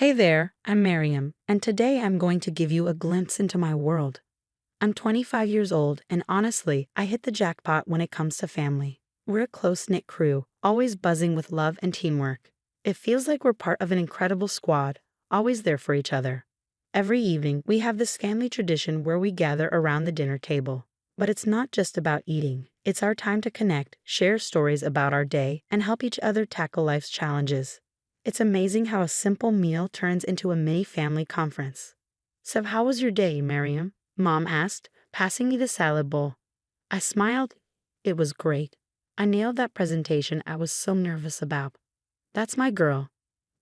Hey there, I'm Miriam, and today I'm going to give you a glimpse into my world. I'm 25 years old, and honestly, I hit the jackpot when it comes to family. We're a close-knit crew, always buzzing with love and teamwork. It feels like we're part of an incredible squad, always there for each other. Every evening, we have this family tradition where we gather around the dinner table. But it's not just about eating. It's our time to connect, share stories about our day, and help each other tackle life's challenges. It's amazing how a simple meal turns into a mini family conference. So, how was your day, Miriam? Mom asked, passing me the salad bowl. I smiled. It was great. I nailed that presentation I was so nervous about. That's my girl.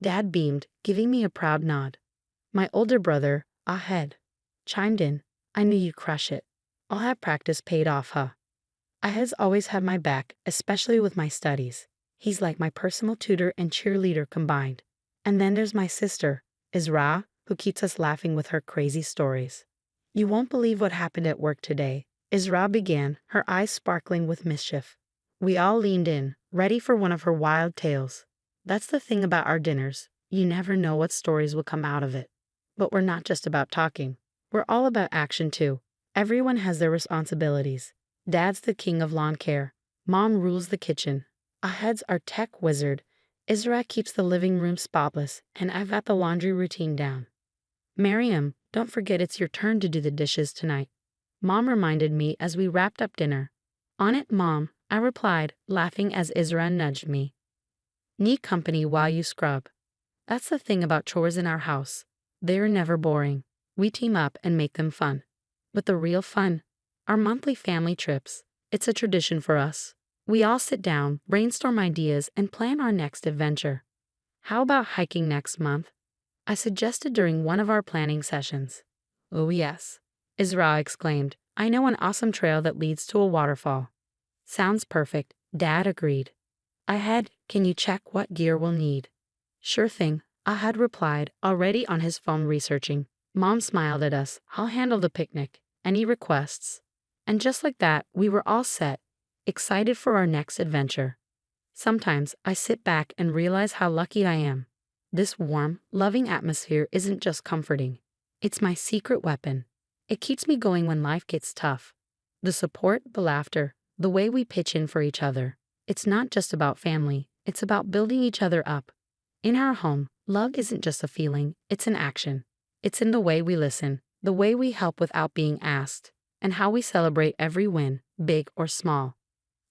Dad beamed, giving me a proud nod. My older brother, Ahed, chimed in. I knew you'd crush it. All that practice paid off, huh? Ahed's always had my back, especially with my studies. He's like my personal tutor and cheerleader combined. And then there's my sister, Isra, who keeps us laughing with her crazy stories. You won't believe what happened at work today, Isra began, her eyes sparkling with mischief. We all leaned in, ready for one of her wild tales. That's the thing about our dinners. You never know what stories will come out of it. But we're not just about talking. We're all about action too. Everyone has their responsibilities. Dad's the king of lawn care. Mom rules the kitchen. Ahed's our tech wizard. Isra keeps the living room spotless, and I've got the laundry routine down. Miriam, don't forget it's your turn to do the dishes tonight. Mom reminded me as we wrapped up dinner. On it, Mom, I replied, laughing as Isra nudged me. Need company while you scrub. That's the thing about chores in our house. They're never boring. We team up and make them fun. But the real fun, our monthly family trips. It's a tradition for us. We all sit down, brainstorm ideas, and plan our next adventure. How about hiking next month? I suggested during one of our planning sessions. Oh yes, Isra exclaimed. I know an awesome trail that leads to a waterfall. Sounds perfect, Dad agreed. Ahad, can you check what gear we'll need? Sure thing, Ahad replied, already on his phone researching. Mom smiled at us. I'll handle the picnic. Any requests? And just like that, we were all set, excited for our next adventure. Sometimes I sit back and realize how lucky I am. This warm, loving atmosphere isn't just comforting. It's my secret weapon. It keeps me going when life gets tough. The support, the laughter, the way we pitch in for each other. It's not just about family, it's about building each other up. In our home, love isn't just a feeling, it's an action. It's in the way we listen, the way we help without being asked, and how we celebrate every win, big or small.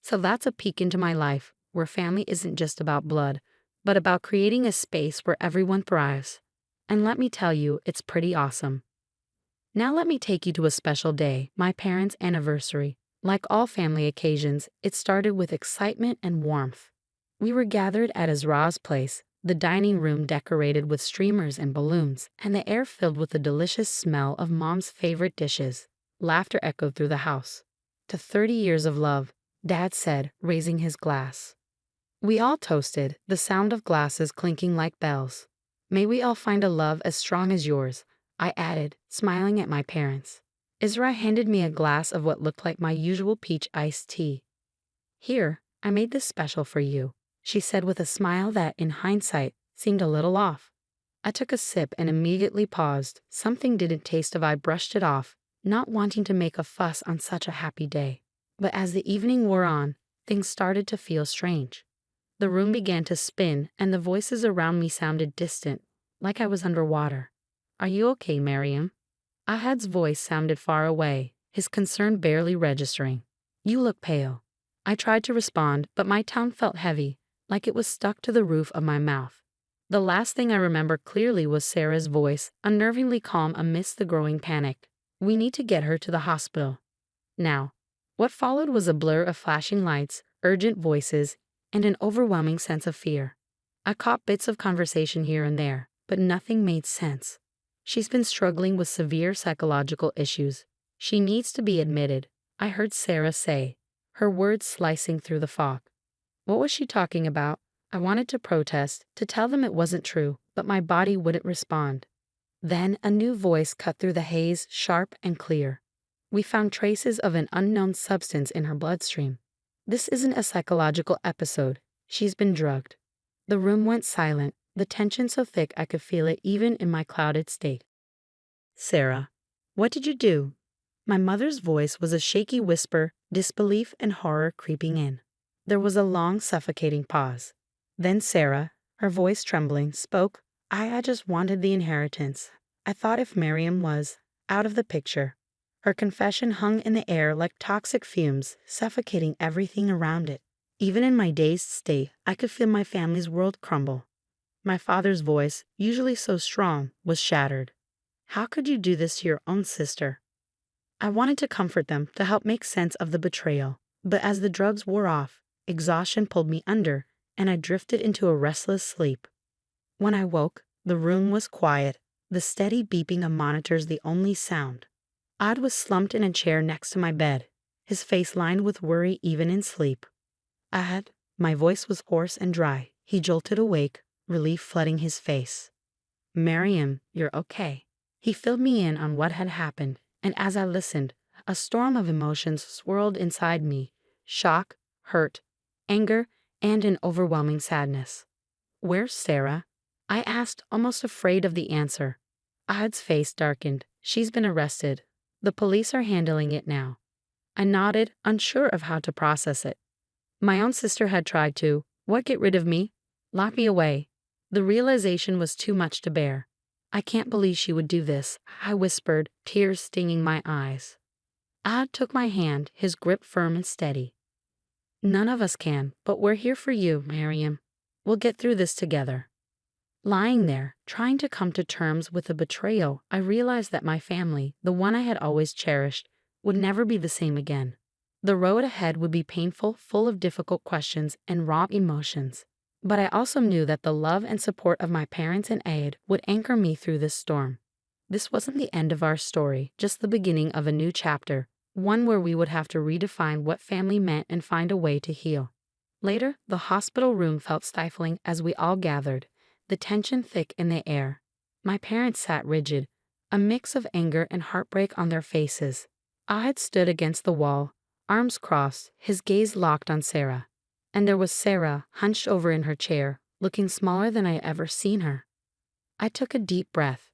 So that's a peek into my life, where family isn't just about blood, but about creating a space where everyone thrives. And let me tell you, it's pretty awesome. Now let me take you to a special day, my parents' anniversary. Like all family occasions, it started with excitement and warmth. We were gathered at Azra's place, the dining room decorated with streamers and balloons, and the air filled with the delicious smell of Mom's favorite dishes. Laughter echoed through the house. To 30 years of love, Dad said, raising his glass. We all toasted, the sound of glasses clinking like bells. May we all find a love as strong as yours, I added, smiling at my parents. Isra handed me a glass of what looked like my usual peach iced tea. Here, I made this special for you, she said with a smile that, in hindsight, seemed a little off. I took a sip and immediately paused. Something didn't taste of I brushed it off, not wanting to make a fuss on such a happy day. But as the evening wore on, things started to feel strange. The room began to spin, and the voices around me sounded distant, like I was underwater. Are you okay, Miriam? Ahad's voice sounded far away, his concern barely registering. You look pale. I tried to respond, but my tongue felt heavy, like it was stuck to the roof of my mouth. The last thing I remember clearly was Sarah's voice, unnervingly calm amidst the growing panic. We need to get her to the hospital. Now, what followed was a blur of flashing lights, urgent voices, and an overwhelming sense of fear. I caught bits of conversation here and there, but nothing made sense. She's been struggling with severe psychological issues. She needs to be admitted, I heard Sarah say, her words slicing through the fog. What was she talking about? I wanted to protest, to tell them it wasn't true, but my body wouldn't respond. Then a new voice cut through the haze, sharp and clear. We found traces of an unknown substance in her bloodstream. This isn't a psychological episode. She's been drugged. The room went silent, the tension so thick I could feel it even in my clouded state. Sarah, what did you do? My mother's voice was a shaky whisper, disbelief and horror creeping in. There was a long, suffocating pause. Then Sarah, her voice trembling, spoke. I just wanted the inheritance. I thought if Miriam was out of the picture. Her confession hung in the air like toxic fumes, suffocating everything around it. Even in my dazed state, I could feel my family's world crumble. My father's voice, usually so strong, was shattered. How could you do this to your own sister? I wanted to comfort them, to help make sense of the betrayal. But as the drugs wore off, exhaustion pulled me under, and I drifted into a restless sleep. When I woke, the room was quiet, the steady beeping of monitors the only sound. Odd was slumped in a chair next to my bed, his face lined with worry even in sleep. My voice was hoarse and dry. He jolted awake, relief flooding his face. Miriam, you're okay. He filled me in on what had happened, and as I listened, a storm of emotions swirled inside me: shock, hurt, anger, and an overwhelming sadness. Where's Sarah? I asked, almost afraid of the answer. Ahad's face darkened. She's been arrested. The police are handling it now. I nodded, unsure of how to process it. My own sister had tried to, get rid of me? Lock me away. The realization was too much to bear. I can't believe she would do this, I whispered, tears stinging my eyes. Ahad took my hand, his grip firm and steady. None of us can, but we're here for you, Miriam. We'll get through this together. Lying there, trying to come to terms with the betrayal, I realized that my family, the one I had always cherished, would never be the same again. The road ahead would be painful, full of difficult questions and raw emotions. But I also knew that the love and support of my parents and Aid would anchor me through this storm. This wasn't the end of our story, just the beginning of a new chapter, one where we would have to redefine what family meant and find a way to heal. Later, the hospital room felt stifling as we all gathered, the tension thick in the air. My parents sat rigid, a mix of anger and heartbreak on their faces. Ahad stood against the wall, arms crossed, his gaze locked on Sarah. And there was Sarah, hunched over in her chair, looking smaller than I had ever seen her. I took a deep breath.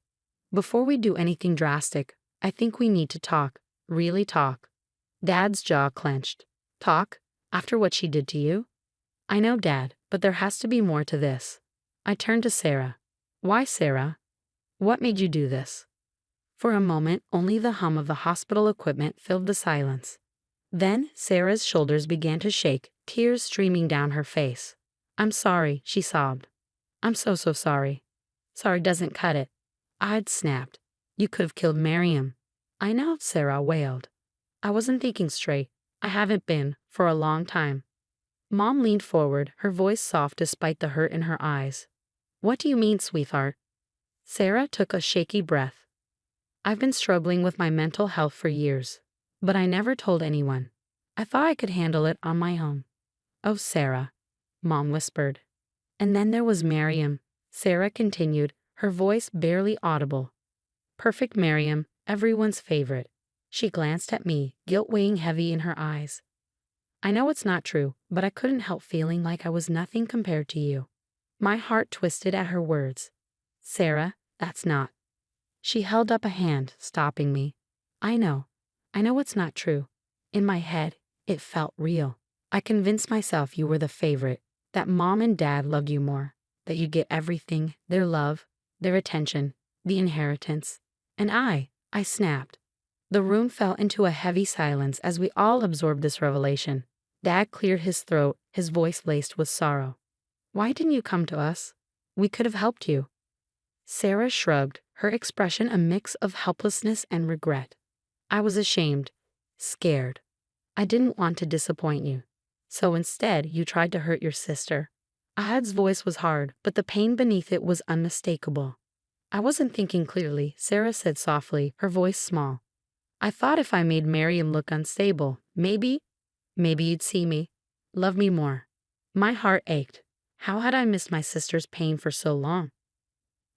Before we do anything drastic, I think we need to talk, really talk. Dad's jaw clenched. Talk? After what she did to you? I know, Dad, but there has to be more to this. I turned to Sarah. Why, Sarah? What made you do this? For a moment, only the hum of the hospital equipment filled the silence. Then Sarah's shoulders began to shake, tears streaming down her face. I'm sorry, she sobbed. I'm so sorry. Sorry doesn't cut it. I'd snapped. You could have killed Miriam. I know, Sarah wailed. I wasn't thinking straight. I haven't been, for a long time. Mom leaned forward, her voice soft despite the hurt in her eyes. What do you mean, sweetheart? Sarah took a shaky breath. I've been struggling with my mental health for years, but I never told anyone. I thought I could handle it on my own. Oh, Sarah, Mom whispered. And then there was Miriam, Sarah continued, her voice barely audible. Perfect Miriam, everyone's favorite. She glanced at me, guilt weighing heavy in her eyes. I know it's not true, but I couldn't help feeling like I was nothing compared to you. My heart twisted at her words. Sarah, that's not. She held up a hand, stopping me. I know it's not true. In my head, it felt real. I convinced myself you were the favorite, that Mom and Dad loved you more, that you'd get everything, their love, their attention, the inheritance. And I snapped. The room fell into a heavy silence as we all absorbed this revelation. Dad cleared his throat, his voice laced with sorrow. Why didn't you come to us? We could have helped you. Sarah shrugged, her expression a mix of helplessness and regret. I was ashamed, scared. I didn't want to disappoint you. So instead, you tried to hurt your sister. Ahad's voice was hard, but the pain beneath it was unmistakable. I wasn't thinking clearly, Sarah said softly, her voice small. I thought if I made Miriam look unstable, maybe you'd see me, love me more. My heart ached. How had I missed my sister's pain for so long?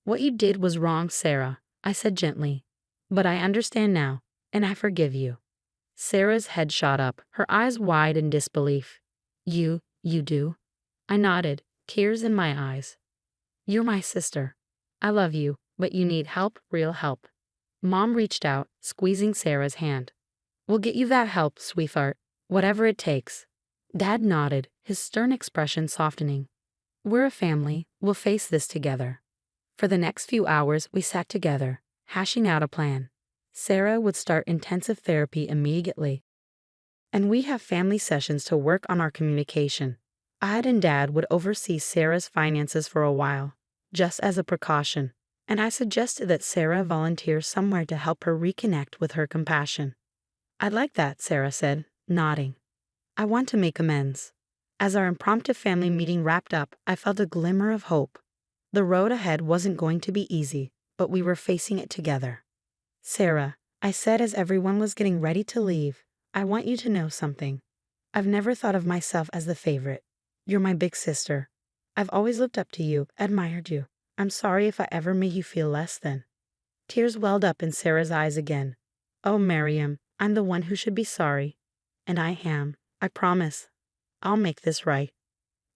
What you did was wrong, Sarah, I said gently. But I understand now, and I forgive you. Sarah's head shot up, her eyes wide in disbelief. You do? I nodded, tears in my eyes. You're my sister. I love you, but you need help, real help. Mom reached out, squeezing Sarah's hand. We'll get you that help, sweetheart. Whatever it takes. Dad nodded, his stern expression softening. We're a family, we'll face this together. For the next few hours, we sat together, hashing out a plan. Sarah would start intensive therapy immediately. And we have family sessions to work on our communication. Id and Dad would oversee Sarah's finances for a while, just as a precaution, and I suggested that Sarah volunteer somewhere to help her reconnect with her compassion. I'd like that, Sarah said, nodding. I want to make amends. As our impromptu family meeting wrapped up, I felt a glimmer of hope. The road ahead wasn't going to be easy, but we were facing it together. Sarah, I said as everyone was getting ready to leave, I want you to know something. I've never thought of myself as the favorite. You're my big sister. I've always looked up to you, admired you. I'm sorry if I ever made you feel less than. Tears welled up in Sarah's eyes again. Oh, Miriam, I'm the one who should be sorry. And I am, I promise. I'll make this right.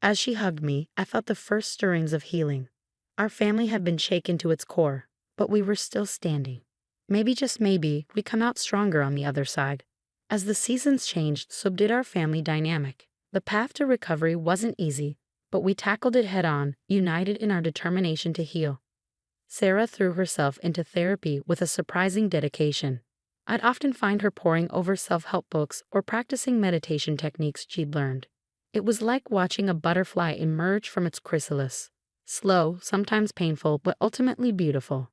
As she hugged me, I felt the first stirrings of healing. Our family had been shaken to its core, but we were still standing. Maybe, just maybe, we come out stronger on the other side. As the seasons changed, so did our family dynamic. The path to recovery wasn't easy, but we tackled it head-on, united in our determination to heal. Sarah threw herself into therapy with a surprising dedication. I'd often find her poring over self-help books or practicing meditation techniques she'd learned. It was like watching a butterfly emerge from its chrysalis. Slow, sometimes painful, but ultimately beautiful.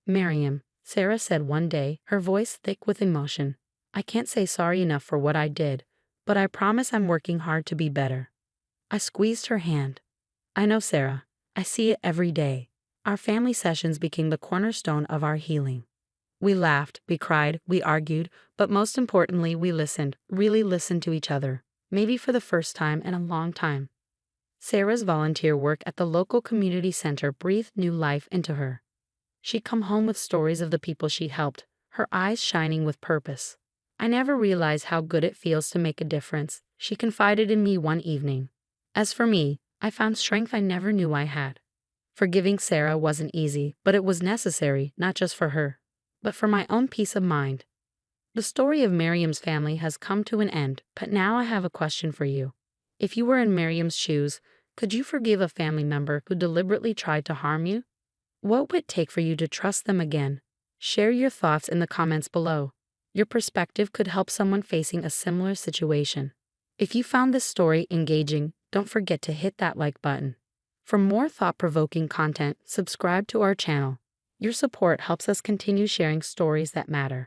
Miriam, Sarah said one day, her voice thick with emotion, I can't say sorry enough for what I did, but I promise I'm working hard to be better. I squeezed her hand. I know, Sarah. I see it every day. Our family sessions became the cornerstone of our healing. We laughed, we cried, we argued, but most importantly, we listened, really listened to each other, maybe for the first time in a long time. Sarah's volunteer work at the local community center breathed new life into her. She'd come home with stories of the people she helped, her eyes shining with purpose. I never realized how good it feels to make a difference, she confided in me one evening. As for me, I found strength I never knew I had. Forgiving Sarah wasn't easy, but it was necessary, not just for her, but for my own peace of mind. The story of Miriam's family has come to an end, but now I have a question for you. If you were in Miriam's shoes, could you forgive a family member who deliberately tried to harm you? What would it take for you to trust them again? Share your thoughts in the comments below. Your perspective could help someone facing a similar situation. If you found this story engaging, don't forget to hit that like button. For more thought-provoking content, subscribe to our channel. Your support helps us continue sharing stories that matter.